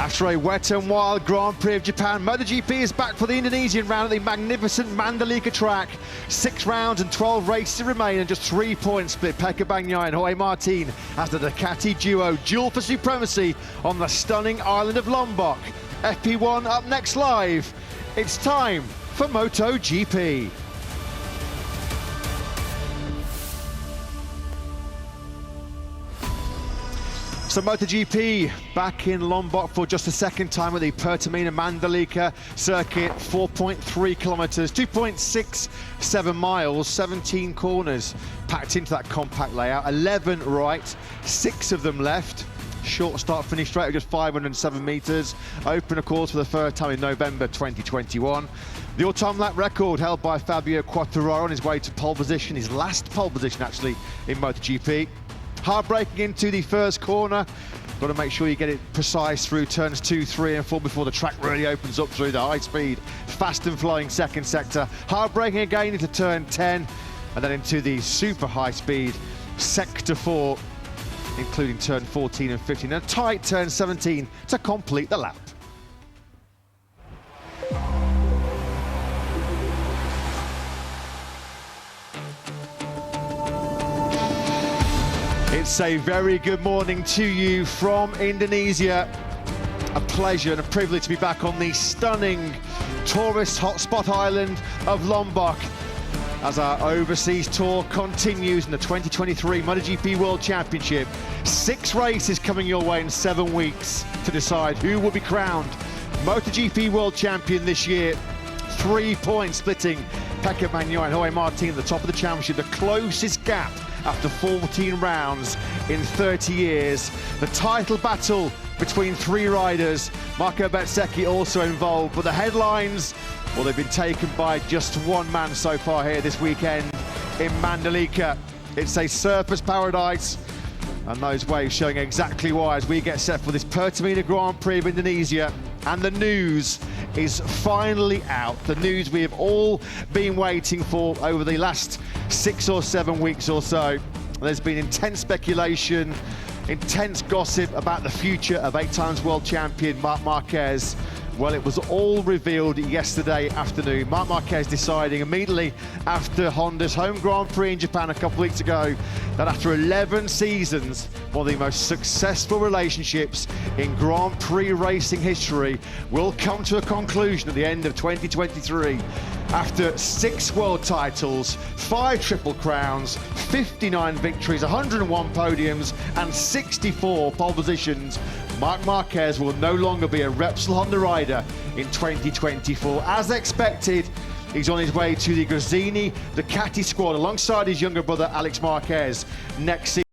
After a wet and wild Grand Prix of Japan, Motogp is back for the Indonesian round at the magnificent Mandalika track. 6 rounds and 12 races remain, and just 3 points split Pecco Bagnaia and Jorge Martin as the Ducati duo duel for supremacy on the stunning island of Lombok. FP1 up next live. It's time for Motogp. So Motogp back in Lombok for just a second time at the Pertamina Mandalika circuit. 4.3 kilometers, 2.67 miles, 17 corners packed into that compact layout. 11 right, 6 of them left. Short start finish straight of just 507 meters. Open, of course, for the first time in November 2021. The all-time lap record held by Fabio Quartararo on his way to pole position, his last pole position actually in Motogp. Hard braking into the first corner. Got to make sure you get it precise through turns 2, 3 and 4 before the track really opens up through the high speed, fast and flowing second sector. Hard braking again into turn 10 and then into the super high speed sector 4, including turn 14 and 15, and a tight turn 17 to complete the lap. It's a very good morning to you from Indonesia. A pleasure and a privilege to be back on the stunning tourist hotspot island of Lombok as our overseas tour continues in the 2023 Motogp World Championship. 6 races coming your way in 7 weeks to decide who will be crowned Motogp World Champion this year. 3 points splitting Pecco Bagnaia and Jorge Martin at the top of the championship, the closest gap after 14 rounds in 30 years. The title battle between 3 riders, Marco Bezzecchi also involved, but the headlines, well, they've been taken by just one man so far here this weekend in Mandalika. It's a surfers paradise, and those waves showing exactly why as we get set for this Pertamina Grand Prix of Indonesia. And the news is finally out. The news we have all been waiting for over the last 6 or 7 weeks or so. There's been intense speculation, intense gossip about the future of 8-time world champion Marc Marquez. Well, it was all revealed yesterday afternoon. Marc Marquez deciding immediately after Honda's home Grand Prix in Japan a couple of weeks ago that after 11 seasons, one of the most successful relationships in Grand Prix racing history will come to a conclusion at the end of 2023. After 6 world titles, 5 triple crowns, 59 victories, 101 podiums and 64 pole positions, Marc Marquez will no longer be a Repsol Honda rider in 2024. As expected, he's on his way to the Gresini Ducati squad alongside his younger brother Alex Marquez next season.